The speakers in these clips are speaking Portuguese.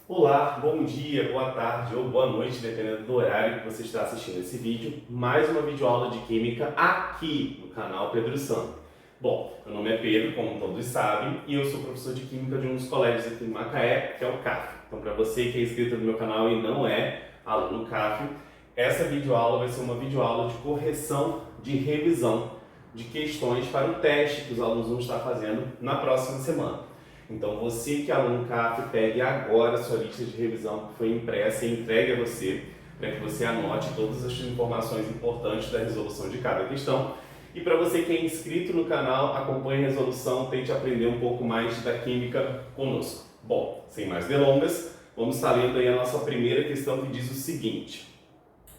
Olá, bom dia, boa tarde ou boa noite, dependendo do horário que você está assistindo esse vídeo. Mais uma videoaula de Química aqui no canal Pedro Santo. Bom, meu nome é Pedro, como todos sabem, e eu sou professor de Química de um dos colégios aqui em Macaé, que é o CAF. Então, para você que é inscrito no meu canal e não é aluno CAF, essa videoaula vai ser uma videoaula de correção de revisão de questões para o teste que os alunos vão estar fazendo na próxima semana. Então, você que é aluno CAF, pegue agora a sua lista de revisão que foi impressa e entregue a você, para que você anote todas as informações importantes da resolução de cada questão. E para você que é inscrito no canal, acompanhe a resolução, tente aprender um pouco mais da química conosco. Bom, sem mais delongas, vamos estar lendo aí a nossa primeira questão que diz o seguinte: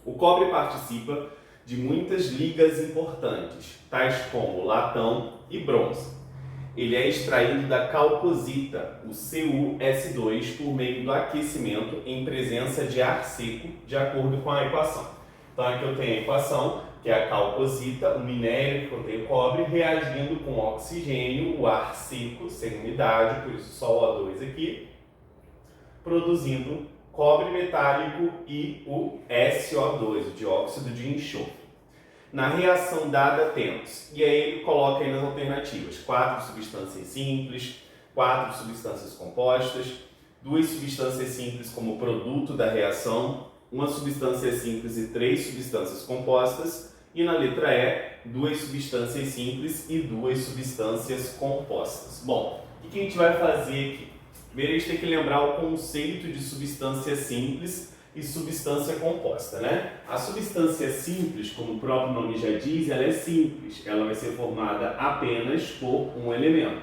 o cobre participa de muitas ligas importantes, tais como latão e bronze. Ele é extraído da calcosita, o CuS2, por meio do aquecimento em presença de ar seco, de acordo com a equação. Então aqui eu tenho a equação, que é a calcosita, o minério que contém o cobre, reagindo com oxigênio, o ar seco, sem umidade, por isso só o O2 aqui, produzindo cobre metálico e o SO2, o dióxido de enxofre. Na reação dada temos, e aí ele coloca aí nas alternativas, 4 substâncias simples, 4 substâncias compostas, 2 substâncias simples como produto da reação, 1 substância simples e 3 substâncias compostas, e na letra E, 2 substâncias simples e 2 substâncias compostas. Bom, o que a gente vai fazer aqui? Primeiro a gente tem que lembrar o conceito de substância simples e substância composta, né? A substância simples, como o próprio nome já diz, ela é simples. Ela vai ser formada apenas por um elemento.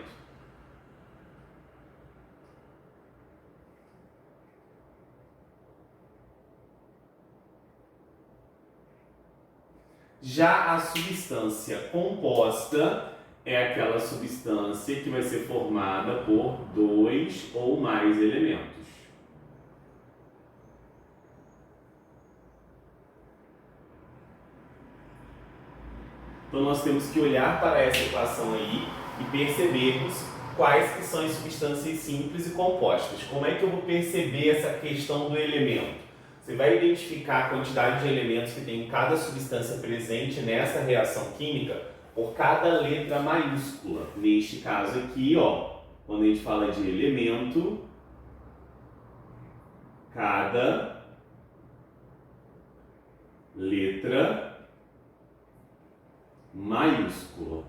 Já a substância composta é aquela substância que vai ser formada por 2 ou mais elementos. Então nós temos que olhar para essa equação aí e percebermos quais que são as substâncias simples e compostas. Como é que eu vou perceber essa questão do elemento? Você vai identificar a quantidade de elementos que tem em cada substância presente nessa reação química por cada letra maiúscula. Neste caso aqui, ó, quando a gente fala de elemento, cada letra maiúscula.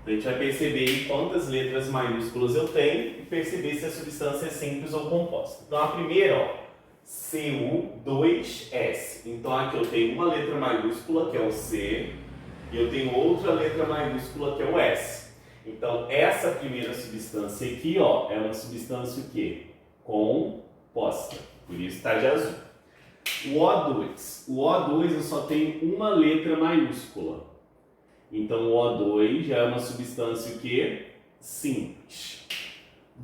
A gente vai perceber quantas letras maiúsculas eu tenho e perceber se a substância é simples ou composta. Então a primeira, ó, Cu2S. Então aqui eu tenho uma letra maiúscula, que é o C, e eu tenho outra letra maiúscula, que é o S. Então essa primeira substância aqui, ó, é uma substância o quê? Composta. Por isso está de azul. O O2. O O2 eu só tenho uma letra maiúscula. Então, o O2 já é uma substância o quê? Simples.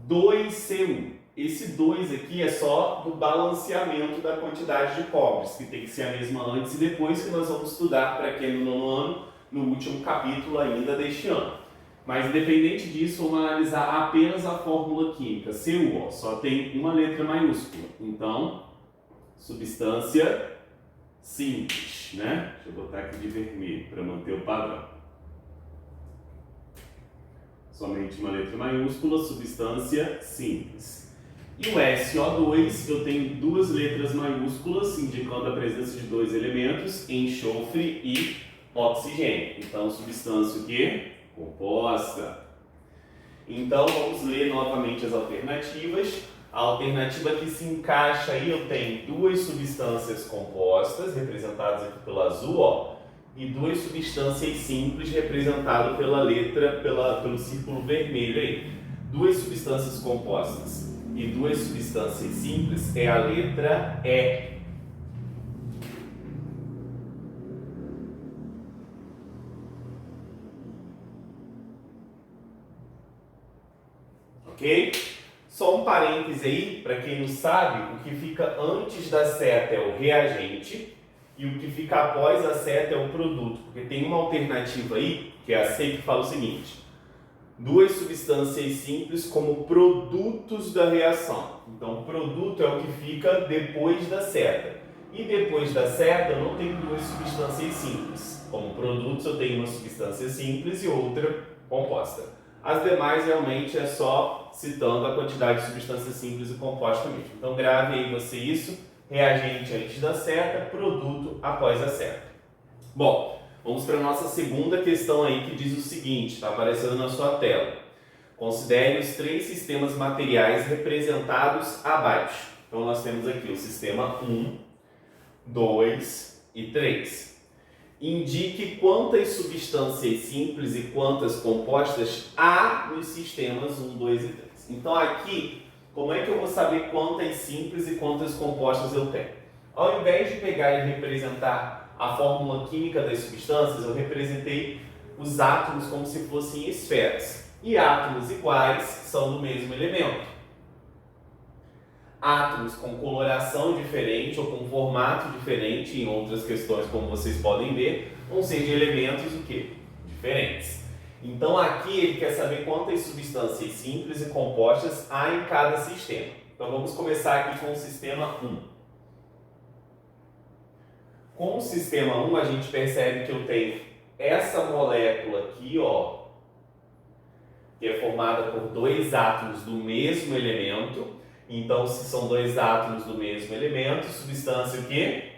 2Cu. Esse 2 aqui é só do balanceamento da quantidade de cobres, que tem que ser a mesma antes e depois, que nós vamos estudar para quem no nono ano, no último capítulo ainda deste ano. Mas, independente disso, vamos analisar apenas a fórmula química. Cu, ó, só tem uma letra maiúscula. Então, substância simples, né? Deixa eu botar aqui de vermelho para manter o padrão. Somente uma letra maiúscula, substância simples. E o SO2, eu tenho duas letras maiúsculas, indicando a presença de dois elementos, enxofre e oxigênio. Então, substância o quê? Composta. Então, vamos ler novamente as alternativas. A alternativa que se encaixa aí, eu tenho duas substâncias compostas, representadas aqui pelo azul, ó, e duas substâncias simples, representadas pela letra, pelo círculo vermelho aí. Duas substâncias compostas e duas substâncias simples é a letra E. Ok? Só um parêntese aí, para quem não sabe, o que fica antes da seta é o reagente e o que fica após a seta é o produto, porque tem uma alternativa aí, que é a C, que fala o seguinte: duas substâncias simples como produtos da reação. Então, produto é o que fica depois da seta. E depois da seta, eu não tenho duas substâncias simples. Como produtos, eu tenho uma substância simples e outra composta. As demais, realmente, é só citando a quantidade de substância simples e composta mesmo. Então, grave aí você isso: reagente antes da seta, produto após a seta. Bom, vamos para a nossa segunda questão aí, que diz o seguinte, está aparecendo na sua tela. Considere os três sistemas materiais representados abaixo. Então, nós temos aqui o sistema 1, 2 e 3. Indique quantas substâncias simples e quantas compostas há nos sistemas 1, 2 e 3. Então, aqui, como é que eu vou saber quantas simples e quantas compostas eu tenho? Ao invés de pegar e representar a fórmula química das substâncias, eu representei os átomos como se fossem esferas. E átomos iguais são do mesmo elemento. Átomos com coloração diferente ou com formato diferente, em outras questões, como vocês podem ver, vão ser de elementos o quê? Diferentes. Então aqui ele quer saber quantas substâncias simples e compostas há em cada sistema. Então vamos começar aqui com o sistema 1. Com o sistema 1 a gente percebe que eu tenho essa molécula aqui, ó, que é formada por dois átomos do mesmo elemento. Então, se são dois átomos do mesmo elemento, substância o quê?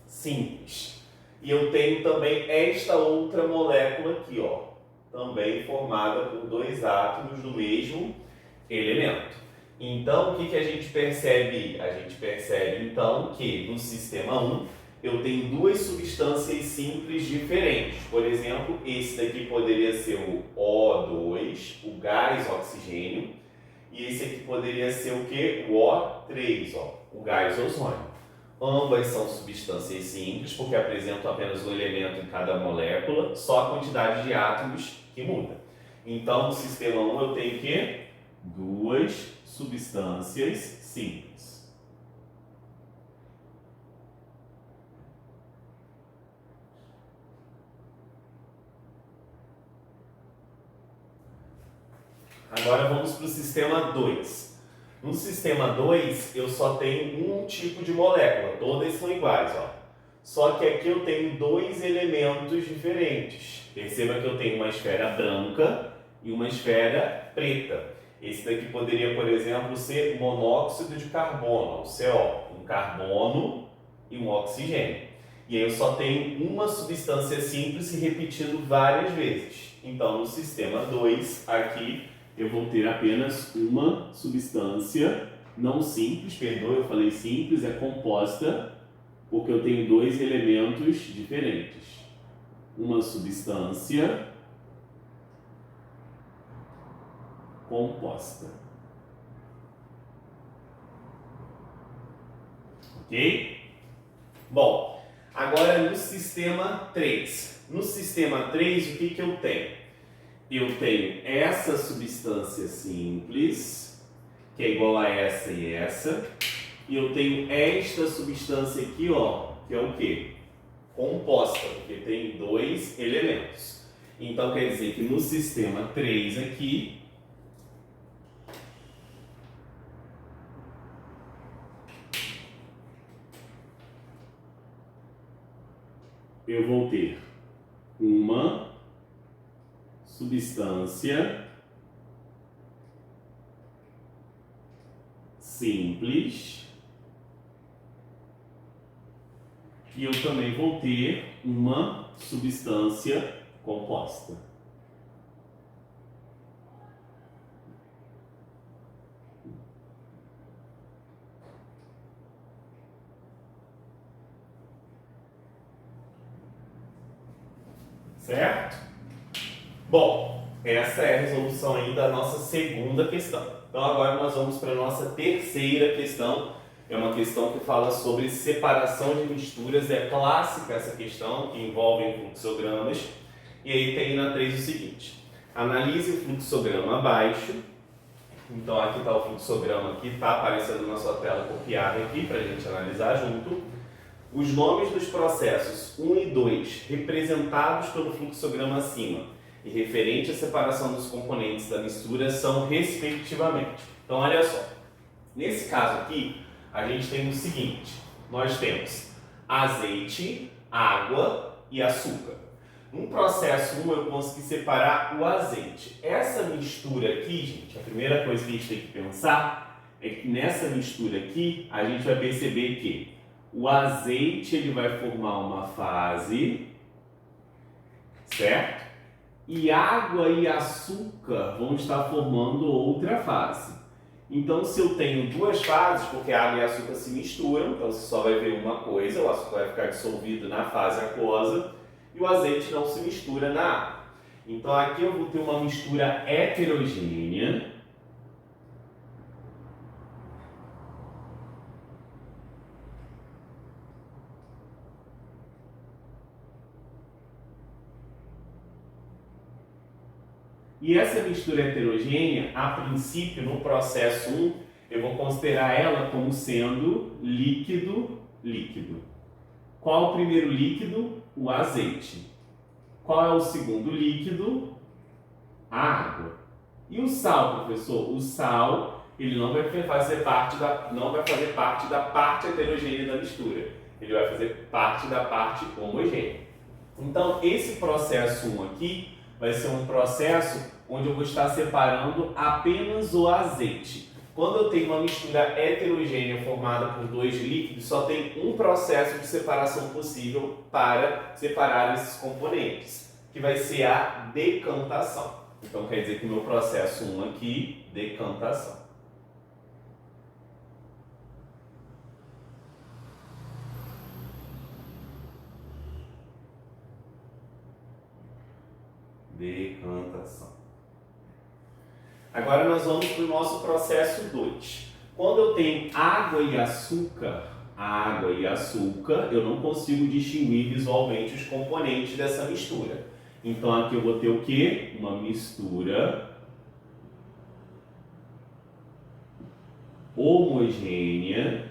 Simples. E eu tenho também esta outra molécula aqui, ó, também formada por dois átomos do mesmo elemento. Então, o que a gente percebe? A gente percebe, então, que no sistema 1 eu tenho duas substâncias simples diferentes. Por exemplo, esse daqui poderia ser o O2, o gás oxigênio, e esse aqui poderia ser o quê? O O3, ó, o gás ozônio. Ambas são substâncias simples, porque apresentam apenas um elemento em cada molécula, só a quantidade de átomos que muda. Então, no sistema 1 eu tenho o quê? Duas substâncias simples. Agora vamos para o sistema 2. No sistema 2, eu só tenho um tipo de molécula, todas são iguais, ó. Só que aqui eu tenho dois elementos diferentes. Perceba que eu tenho uma esfera branca e uma esfera preta. Esse daqui poderia, por exemplo, ser monóxido de carbono, o CO, um carbono e um oxigênio. E aí eu só tenho uma substância simples se repetindo várias vezes. Então, no sistema 2, aqui, eu vou ter apenas uma substância, não simples, perdoe, eu falei simples, é composta, porque eu tenho dois elementos diferentes. Uma substância composta. Ok? Bom, agora no sistema 3. No sistema 3, o que eu tenho? Eu tenho essa substância simples, que é igual a essa e essa, e eu tenho esta substância aqui, ó, que é o quê? Composta, porque tem dois elementos. Então, quer dizer que no sistema 3 aqui, eu vou ter uma substância simples e eu também vou ter uma substância composta. Certo? Bom, essa é a resolução aí da nossa segunda questão. Então agora nós vamos para a nossa terceira questão. É uma questão que fala sobre separação de misturas. É clássica essa questão, que envolve fluxogramas. E aí tem na 3 o seguinte: analise o fluxograma abaixo. Então aqui está o fluxograma, que está aparecendo na sua tela copiado aqui para a gente analisar junto. Os nomes dos processos 1 e 2, representados pelo fluxograma acima, e referente à separação dos componentes da mistura, são respectivamente. Então, olha só. Nesse caso aqui, a gente tem o seguinte. Nós temos azeite, água e açúcar. No processo 1, eu consegui separar o azeite. Essa mistura aqui, gente, a primeira coisa que a gente tem que pensar é que nessa mistura aqui, a gente vai perceber que o azeite ele vai formar uma fase, certo? E água e açúcar vão estar formando outra fase. Então, se eu tenho duas fases, porque água e açúcar se misturam, então você só vai ver uma coisa, o açúcar vai ficar dissolvido na fase aquosa e o azeite não se mistura na água. Então, aqui eu vou ter uma mistura heterogênea. E essa mistura heterogênea, a princípio, no processo 1, eu vou considerar ela como sendo líquido. Qual é o primeiro líquido? O azeite. Qual é o segundo líquido? A água. E o sal, professor? O sal, ele não vai fazer parte da parte heterogênea da mistura. Ele vai fazer parte da parte homogênea. Então, esse processo 1 aqui vai ser um processo onde eu vou estar separando apenas o azeite. Quando eu tenho uma mistura heterogênea formada por dois líquidos, só tem um processo de separação possível para separar esses componentes, que vai ser a decantação. Então quer dizer que o meu processo 1 aqui, decantação. Decantação. Agora nós vamos para o nosso processo 2. Quando eu tenho água e açúcar, eu não consigo distinguir visualmente os componentes dessa mistura. Então aqui eu vou ter o quê? Uma mistura homogênea.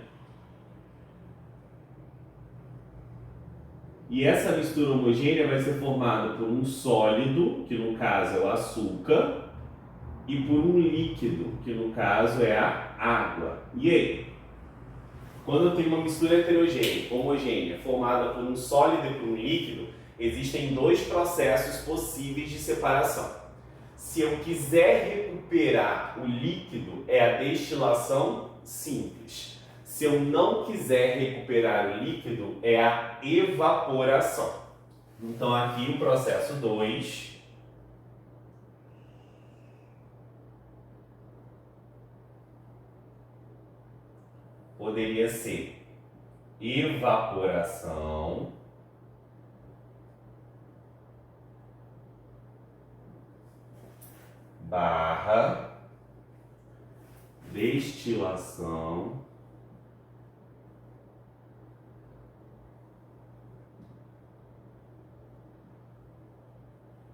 E essa mistura homogênea vai ser formada por um sólido, que no caso é o açúcar, e por um líquido, que no caso é a água. E aí? Quando eu tenho uma mistura heterogênea, homogênea, formada por um sólido e por um líquido, existem dois processos possíveis de separação. Se eu quiser recuperar o líquido, é a destilação simples. Se eu não quiser recuperar o líquido, é a evaporação. Então aqui o processo 2 poderia ser evaporação barra destilação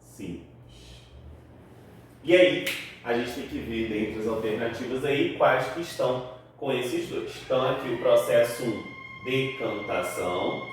simples. E aí, a gente tem que ver dentre as alternativas aí quais que estão com esses dois. Então aqui o processo 1, decantação,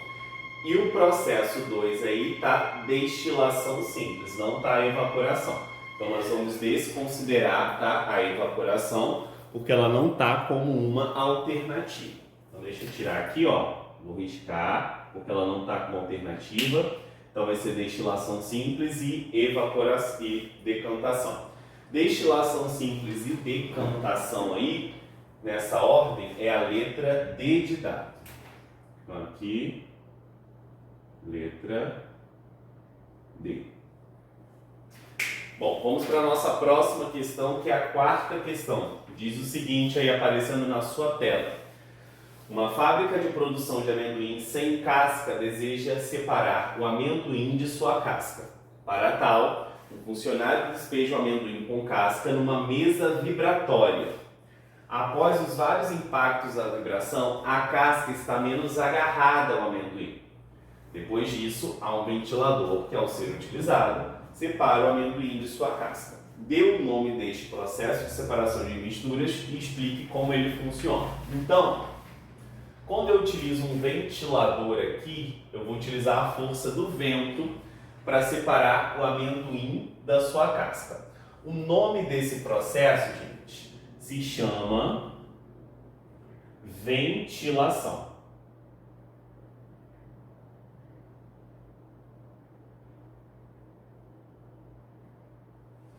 e o processo 2 aí está destilação simples, não está evaporação. Então nós vamos desconsiderar, tá, a evaporação, porque ela não está como uma alternativa. Então deixa eu tirar aqui, ó, vou riscar, porque ela não está como alternativa. Então vai ser destilação simples e evaporação e decantação. Destilação simples e decantação aí, nessa ordem, é a letra D de dado. Então aqui, letra D. Bom, vamos para a nossa próxima questão, que é a quarta questão. Diz o seguinte aí, aparecendo na sua tela. Uma fábrica de produção de amendoim sem casca deseja separar o amendoim de sua casca. Para tal, o funcionário despeja o amendoim com casca numa mesa vibratória. Após os vários impactos da vibração, a casca está menos agarrada ao amendoim. Depois disso, há um ventilador que, ao ser utilizado, separa o amendoim de sua casca. Dê o nome deste processo de separação de misturas e explique como ele funciona. Então, Quando eu utilizo um ventilador aqui, eu vou utilizar a força do vento para separar o amendoim da sua casca. O nome desse processo, gente, se chama ventilação.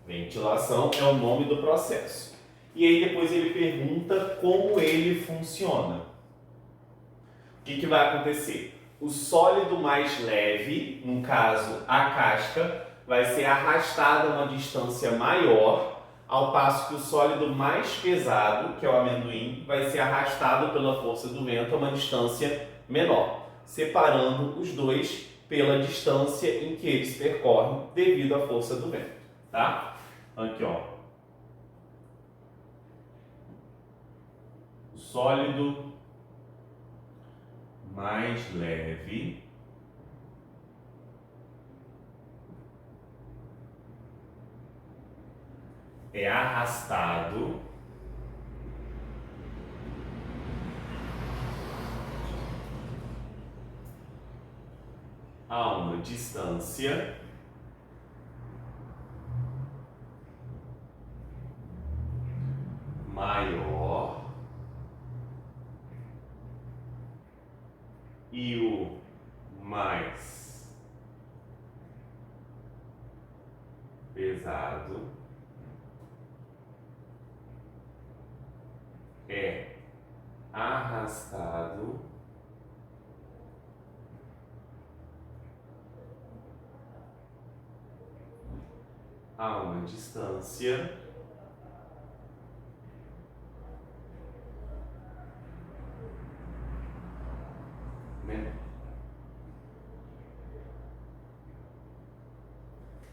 Ventilação é o nome do processo. E aí depois ele pergunta como ele funciona. O que vai acontecer? O sólido mais leve, no caso a casca, vai ser arrastado a uma distância maior, ao passo que o sólido mais pesado, que é o amendoim, vai ser arrastado pela força do vento a uma distância menor, separando os dois pela distância em que eles percorrem devido à força do vento, tá? Aqui, ó. O sólido mais leve é arrastado a uma distância maior e o mais pesado é arrastado a uma distância menor.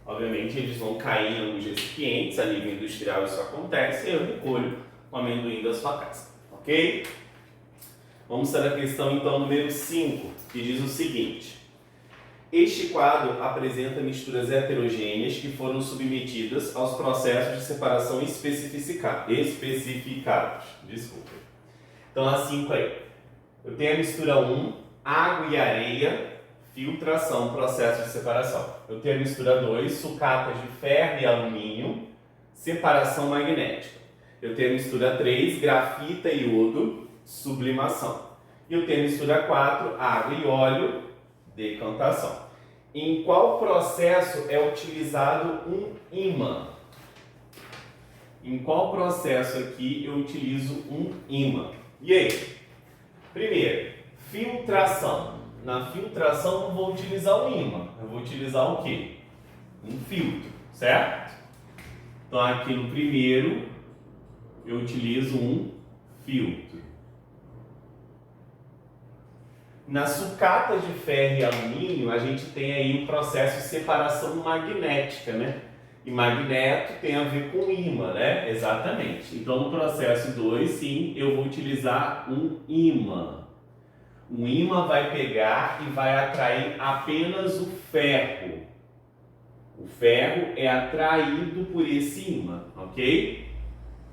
Obviamente eles vão cair em alguns recipientes, a nível industrial isso acontece, e eu recolho o amendoim da sua casa, ok? Vamos para a questão então número 5, que diz o seguinte: este quadro apresenta misturas heterogêneas que foram submetidas aos processos de separação especificados. Desculpa. Então a 5 aí. Eu tenho a mistura 1, água e areia, filtração, processo de separação. Eu tenho a mistura 2, sucatas de ferro e alumínio, separação magnética. Eu tenho a mistura 3, grafita e iodo, sublimação. E eu tenho a mistura 4, água e óleo, decantação. Em qual processo é utilizado um ímã? Em qual processo aqui eu utilizo um ímã? E aí? Primeiro, filtração. Na filtração eu não vou utilizar um ímã, eu vou utilizar o quê? Um filtro, certo? Então aqui no primeiro eu utilizo um filtro. Na sucata de ferro e alumínio a gente tem aí um processo de separação magnética, né? E magneto tem a ver com ímã, né? Exatamente. Então no processo 2, sim, eu vou utilizar um ímã. Um ímã vai pegar e vai atrair apenas o ferro. O ferro é atraído por esse ímã, ok?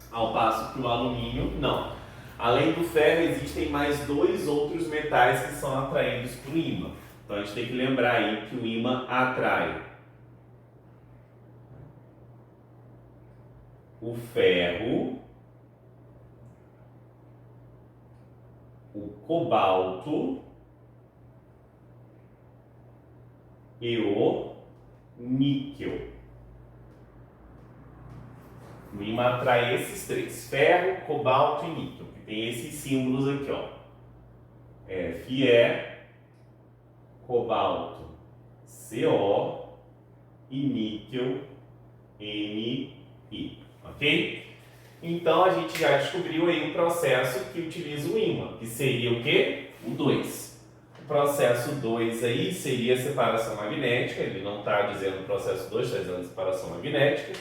Ao passo que o alumínio, não. Além do ferro, existem mais 2 outros metais que são atraídos por ímã. Então a gente tem que lembrar aí que o ímã atrai o ferro, o cobalto e o níquel. O ímã atrai esses 3, ferro, cobalto e níquel, que tem esses símbolos aqui, ó. Fe, cobalto, Co e níquel, Ni, ok? Então a gente já descobriu aí um processo que utiliza o ímã, que seria o quê? O 2. O processo 2 aí seria a separação magnética, ele não está dizendo processo 2, está dizendo separação magnética.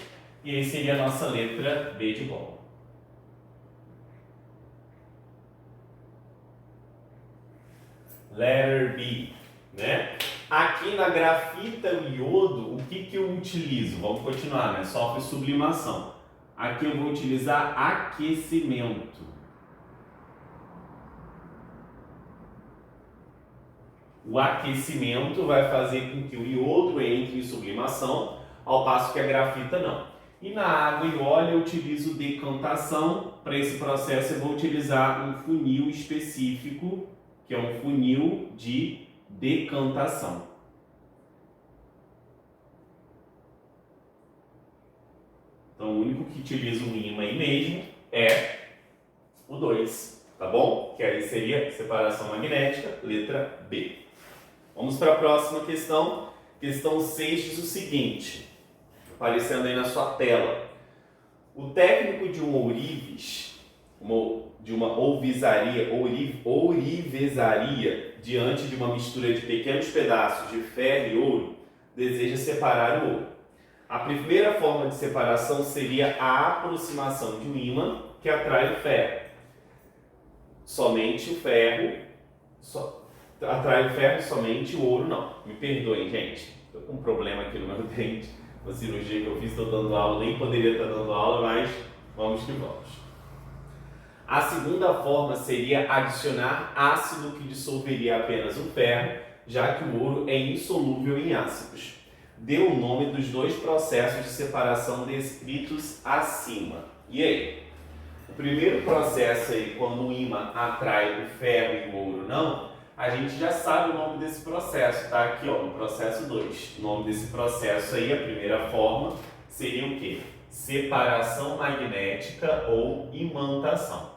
E aí seria a nossa letra B de bola. Letter B, né? Aqui na grafita e iodo, o que eu utilizo? Vamos continuar, né? Sofre sublimação. Aqui eu vou utilizar aquecimento. O aquecimento vai fazer com que o iodo entre em sublimação, ao passo que a grafita não. E na água e óleo eu utilizo decantação. Para esse processo eu vou utilizar um funil específico, que é um funil de decantação. Então o único que utiliza um ímã aí mesmo é o 2, tá bom? Que aí seria separação magnética, letra B. Vamos para a próxima questão. Questão 6 diz o seguinte, aparecendo aí na sua tela. O técnico de um ourives, de uma ourivesaria, diante de uma mistura de pequenos pedaços de ferro e ouro, deseja separar o ouro. A primeira forma de separação seria a aproximação de um ímã que atrai o ferro. Somente o ferro, atrai o ferro, somente o ouro não. Me perdoem, gente. Estou com um problema aqui no meu dente. Uma cirurgia que eu fiz, estou dando aula, nem poderia estar dando aula, mas vamos que vamos. A segunda forma seria adicionar ácido que dissolveria apenas o ferro, já que o ouro é insolúvel em ácidos. Dê o nome dos dois processos de separação descritos acima. E aí? O primeiro processo aí, quando o ímã atrai o ferro e o ouro não, a gente já sabe o nome desse processo, tá? Aqui, ó, no processo 2. O nome desse processo aí, a primeira forma, seria o quê? Separação magnética ou imantação.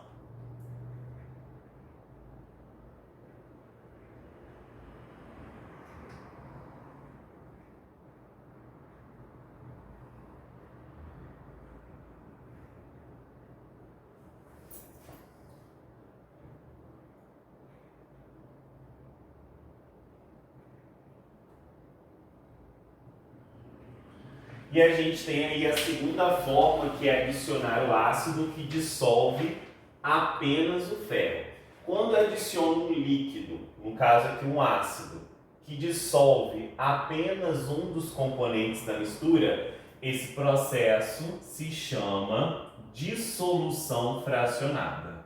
E a gente tem aí a segunda forma, que é adicionar o ácido que dissolve apenas o ferro. Quando adiciona um líquido, no caso aqui um ácido, que dissolve apenas um dos componentes da mistura, esse processo se chama dissolução fracionada.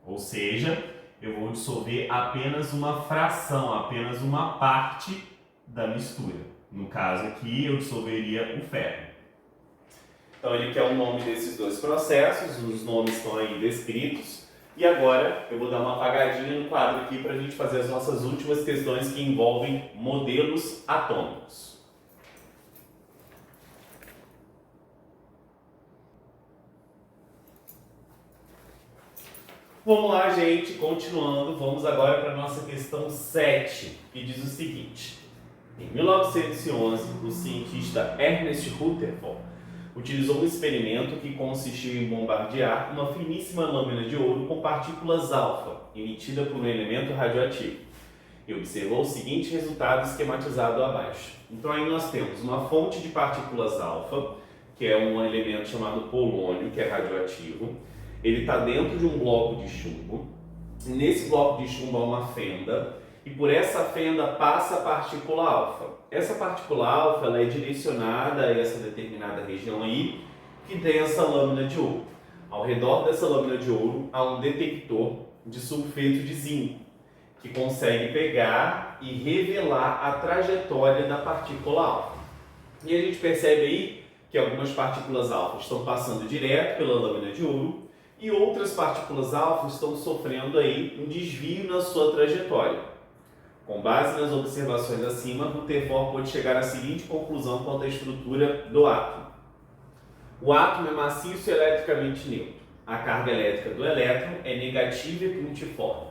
Ou seja, eu vou dissolver apenas uma fração, apenas uma parte da mistura. No caso aqui, eu dissolveria o ferro. Então, ele quer o nome desses dois processos, os nomes estão aí descritos. E agora, eu vou dar uma apagadinha no quadro aqui para a gente fazer as nossas últimas questões que envolvem modelos atômicos. Vamos lá, gente, continuando, vamos agora para a nossa questão 7, que diz o seguinte. Em 1911, o cientista Ernest Rutherford utilizou um experimento que consistiu em bombardear uma finíssima lâmina de ouro com partículas alfa, emitida por um elemento radioativo, e observou o seguinte resultado esquematizado abaixo. Então aí nós temos uma fonte de partículas alfa, que é um elemento chamado polônio, que é radioativo. Ele está dentro de um bloco de chumbo. Nesse bloco de chumbo há uma fenda e por essa fenda passa a partícula alfa. Essa partícula alfa ela é direcionada a essa determinada região aí que tem essa lâmina de ouro. Ao redor dessa lâmina de ouro há um detector de sulfeto de zinco que consegue pegar e revelar a trajetória da partícula alfa. E a gente percebe aí que algumas partículas alfa estão passando direto pela lâmina de ouro e outras partículas alfa estão sofrendo aí um desvio na sua trajetória. Com base nas observações acima, Rutherford pôde chegar à seguinte conclusão quanto à estrutura do átomo. O átomo é maciço e eletricamente neutro. A carga elétrica do elétron é negativa e pontiforme.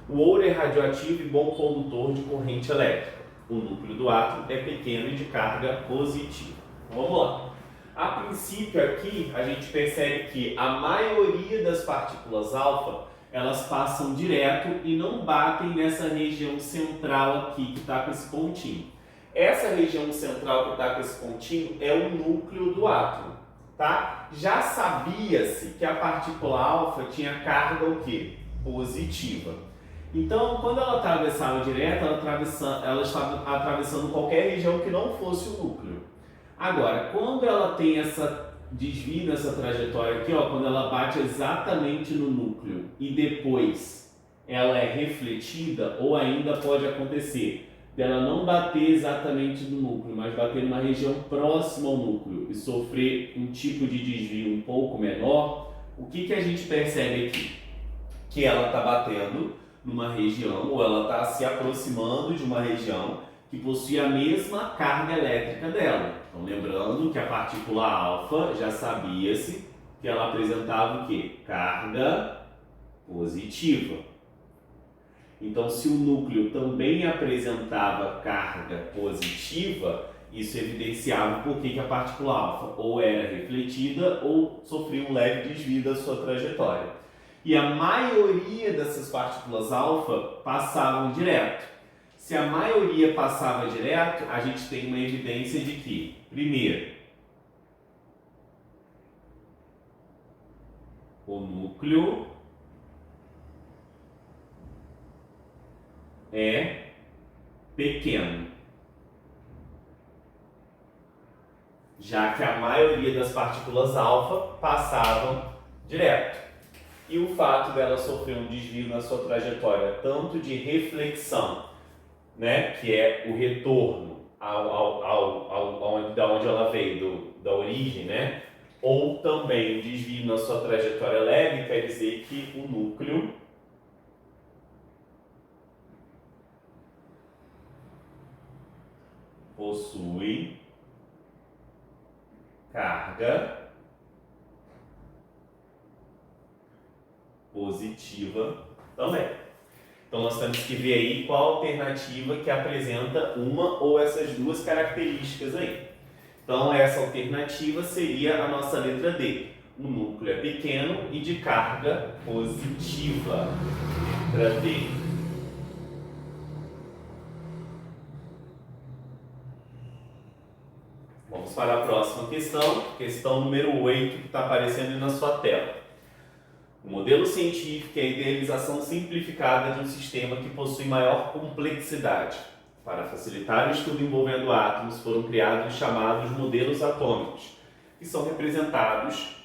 O ouro é radioativo e bom condutor de corrente elétrica. O núcleo do átomo é pequeno e de carga positiva. Vamos lá. A princípio aqui a gente percebe que a maioria das partículas alfa elas passam direto e não batem nessa região central aqui que está com esse pontinho. Essa região central que está com esse pontinho é o núcleo do átomo, tá? Já sabia-se que a partícula alfa tinha carga o quê? Positiva. Então, quando ela atravessava direto, ela estava atravessando qualquer região que não fosse o núcleo. Agora, quando ela tem essa desvio nessa trajetória aqui, ó, quando ela bate exatamente no núcleo e depois ela é refletida, ou ainda pode acontecer dela não bater exatamente no núcleo, mas bater numa região próxima ao núcleo e sofrer um tipo de desvio um pouco menor, o que a gente percebe aqui? Que ela está batendo numa região, ou ela está se aproximando de uma região que possui a mesma carga elétrica dela. Então, lembrando que a partícula alfa já sabia-se que ela apresentava o quê? Carga positiva. Então, se o núcleo também apresentava carga positiva, isso evidenciava por que a partícula alfa ou era refletida ou sofria um leve desvio da sua trajetória. E a maioria dessas partículas alfa passavam direto. Se a maioria passava direto, a gente tem uma evidência de que, primeiro, o núcleo é pequeno, já que a maioria das partículas alfa passavam direto. E o fato dela sofrer um desvio na sua trajetória, tanto de reflexão, né, que é o retorno da onde ela veio, da origem, né, ou também um desvio na sua trajetória leve, quer dizer que o núcleo possui carga positiva também. Então nós temos que ver aí qual alternativa que apresenta uma ou essas duas características aí. Então essa alternativa seria a nossa letra D. O núcleo é pequeno e de carga positiva. Letra D. Vamos para a próxima questão número 8, que está aparecendo aí na sua tela. O modelo científico é a idealização simplificada de um sistema que possui maior complexidade. Para facilitar o estudo envolvendo átomos, foram criados os chamados modelos atômicos, que são representados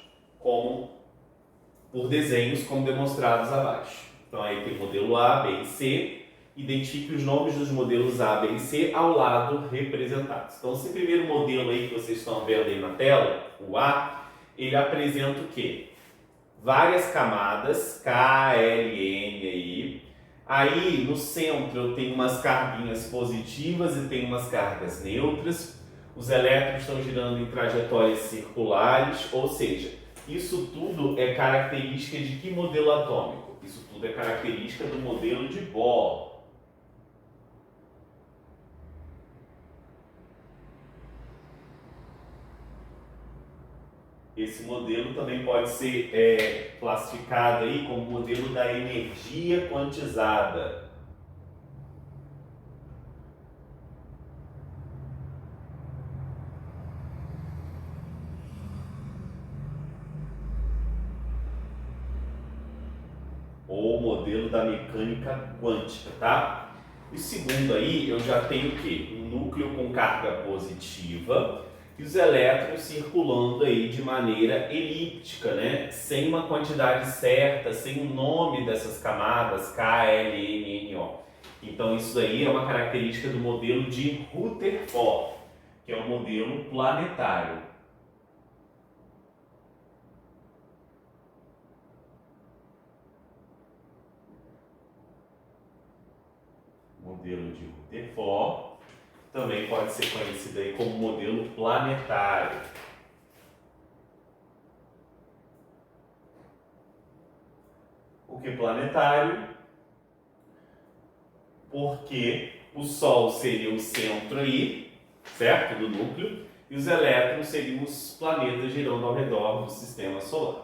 por desenhos como demonstrados abaixo. Então aí tem o modelo A, B e C. Identifique os nomes dos modelos A, B e C ao lado representados. Então esse primeiro modelo aí que vocês estão vendo aí na tela, o A, ele apresenta o quê? Várias camadas, K, L, N aí. Aí no centro eu tenho umas carguinhas positivas e tenho umas cargas neutras. Os elétrons estão girando em trajetórias circulares, ou seja, isso tudo é característica de que modelo atômico? Isso tudo é característica do modelo de Bohr. Esse modelo também pode ser classificado aí como modelo da energia quantizada. Ou modelo da mecânica quântica, tá? E segundo aí, eu já tenho o quê? Um núcleo com carga positiva e os elétrons circulando aí de maneira elíptica, né? Sem uma quantidade certa, sem o nome dessas camadas, K, L, N, N, O. Então isso daí é uma característica do modelo de Rutherford, que é um modelo planetário. Modelo de Rutherford também pode ser conhecido aí como modelo planetário. Por que planetário? Porque o Sol seria o centro aí, certo? Do núcleo, e os elétrons seriam os planetas girando ao redor do sistema solar.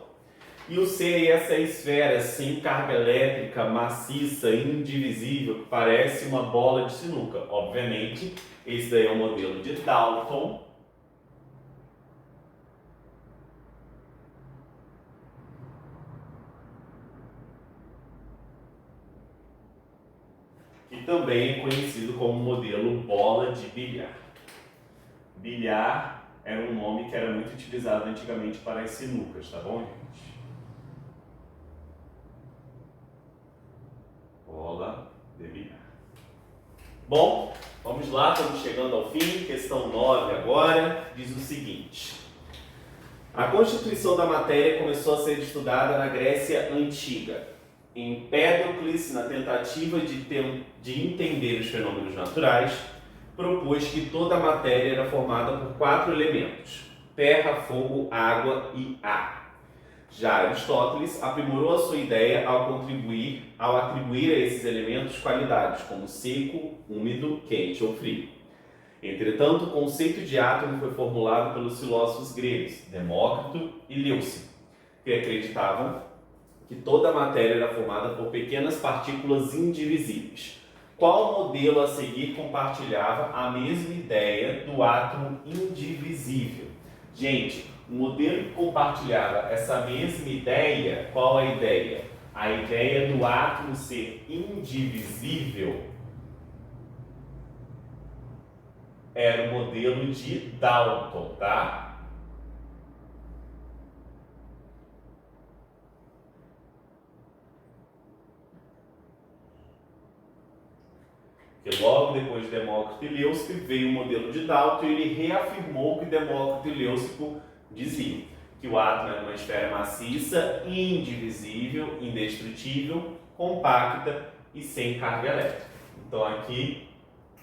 E o C é essa esfera sem carga elétrica, maciça, indivisível, que parece uma bola de sinuca. Obviamente, esse daí é o modelo de Dalton. Que também é conhecido como modelo bola de bilhar. Bilhar era um nome que era muito utilizado antigamente para as sinucas, tá bom, gente? Bola de bilhar. Bom, vamos lá, estamos chegando ao fim. Questão 9 agora, diz o seguinte. A constituição da matéria começou a ser estudada na Grécia Antiga. Empédocles, na tentativa de entender os fenômenos naturais, propôs que toda a matéria era formada por 4 elementos: terra, fogo, água e ar. Já Aristóteles aprimorou a sua ideia ao atribuir a esses elementos qualidades como seco, úmido, quente ou frio. Entretanto, o conceito de átomo foi formulado pelos filósofos gregos Demócrito e Leucipo, que acreditavam que toda a matéria era formada por pequenas partículas indivisíveis. Qual modelo a seguir compartilhava a mesma ideia do átomo indivisível? Gente, o modelo que compartilhava essa mesma ideia, qual a ideia? A ideia do átomo ser indivisível era o modelo de Dalton, tá? Que logo depois de Demócrito e Leucipo veio o modelo de Dalton e ele reafirmou que Demócrito e Leucipo diziam que o átomo era uma esfera maciça, indivisível, indestrutível, compacta e sem carga elétrica. Então aqui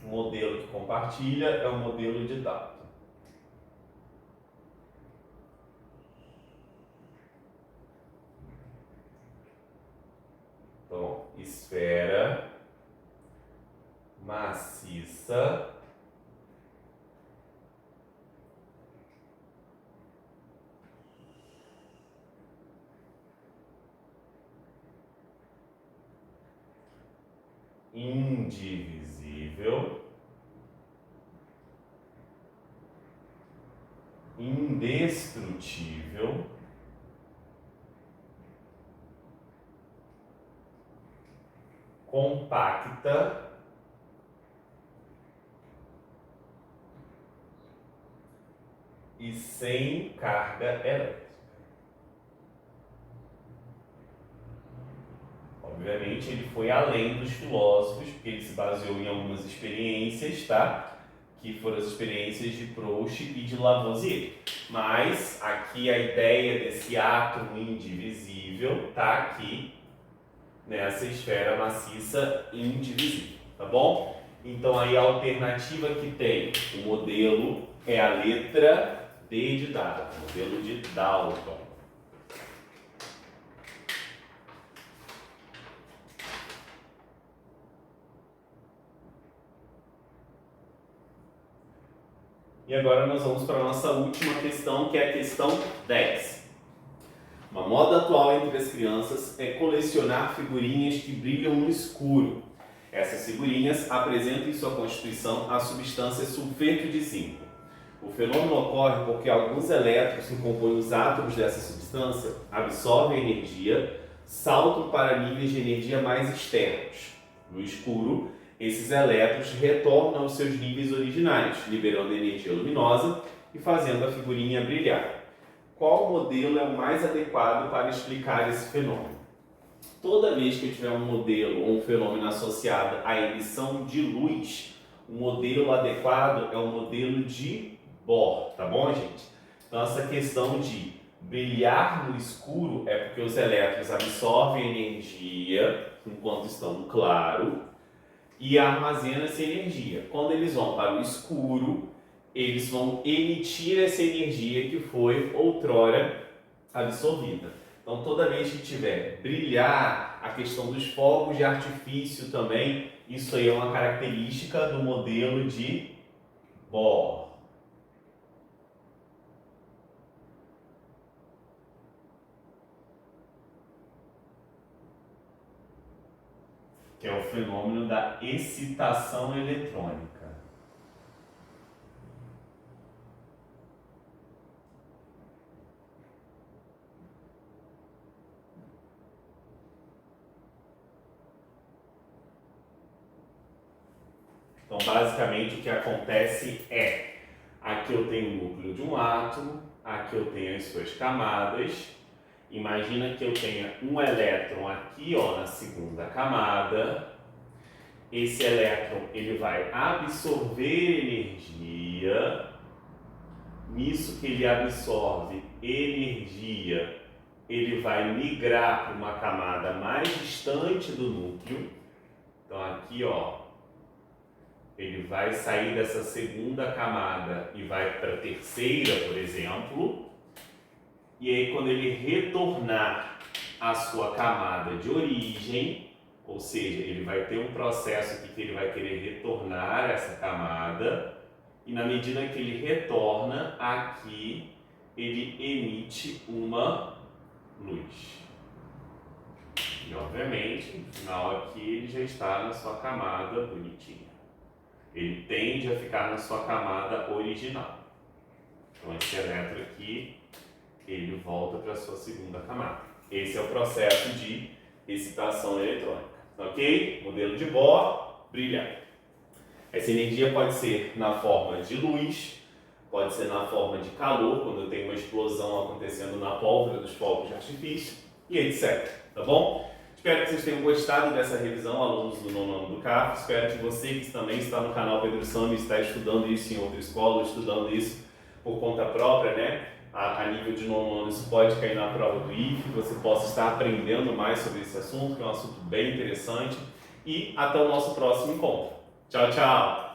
o modelo que compartilha é o modelo de Dalton. Então, esfera maciça, indivisível, indestrutível, compacta e sem carga elétrica. Obviamente ele foi além dos filósofos, porque ele se baseou em algumas experiências, tá? Que foram as experiências de Proust e de Lavoisier. Mas aqui a ideia desse átomo indivisível tá aqui nessa esfera maciça indivisível, tá bom? Então aí a alternativa que tem o modelo é a letra D de dado, modelo de Dalton. E agora nós vamos para a nossa última questão, que é a questão 10. Uma moda atual entre as crianças é colecionar figurinhas que brilham no escuro. Essas figurinhas apresentam em sua constituição a substância sulfeto de zinco. O fenômeno ocorre porque alguns elétrons que compõem os átomos dessa substância absorvem energia, saltam para níveis de energia mais externos. No escuro, esses elétrons retornam aos seus níveis originais, liberando energia luminosa e fazendo a figurinha brilhar. Qual modelo é o mais adequado para explicar esse fenômeno? Toda vez que eu tiver um modelo ou um fenômeno associado à emissão de luz, o modelo adequado é o modelo de Bohr, tá bom, gente? Então essa questão de brilhar no escuro é porque os elétrons absorvem energia enquanto estão no claro e armazenam essa energia. Quando eles vão para o escuro, eles vão emitir essa energia que foi outrora absorvida. Então, toda vez que tiver brilhar, a questão dos fogos de artifício também, isso aí é uma característica do modelo de Bohr. Que é o fenômeno da excitação eletrônica. Então, basicamente, o que acontece é, aqui aqui eu tenho o núcleo de um átomo, aqui eu tenho as suas camadas. Imagina que eu tenha um elétron aqui, ó, na segunda camada. Esse elétron, ele vai absorver energia. Nisso que ele absorve energia, ele vai migrar para uma camada mais distante do núcleo. Então aqui, ó, ele vai sair dessa segunda camada e vai para a terceira, por exemplo. E aí, quando ele retornar à sua camada de origem, ou seja, ele vai ter um processo aqui que ele vai querer retornar a essa camada, e na medida que ele retorna aqui, ele emite uma luz. E obviamente, no final aqui, ele já está na sua camada bonitinha. Ele tende a ficar na sua camada original. Então esse elétron aqui, ele volta para a sua segunda camada. Esse é o processo de excitação eletrônica. Ok? Modelo de Bohr, brilhante. Essa energia pode ser na forma de luz, pode ser na forma de calor, quando eu tenho uma explosão acontecendo na pólvora dos fogos de artifício, e etc. Tá bom? Espero que vocês tenham gostado dessa revisão, alunos do nono ano do CAF. Espero que você que também está no canal Pedro Sami, está estudando isso em outra escola, estudando isso por conta própria, né? A nível de nono ano, isso pode cair na prova do IFE, você possa estar aprendendo mais sobre esse assunto, que é um assunto bem interessante. E até o nosso próximo encontro. Tchau, tchau!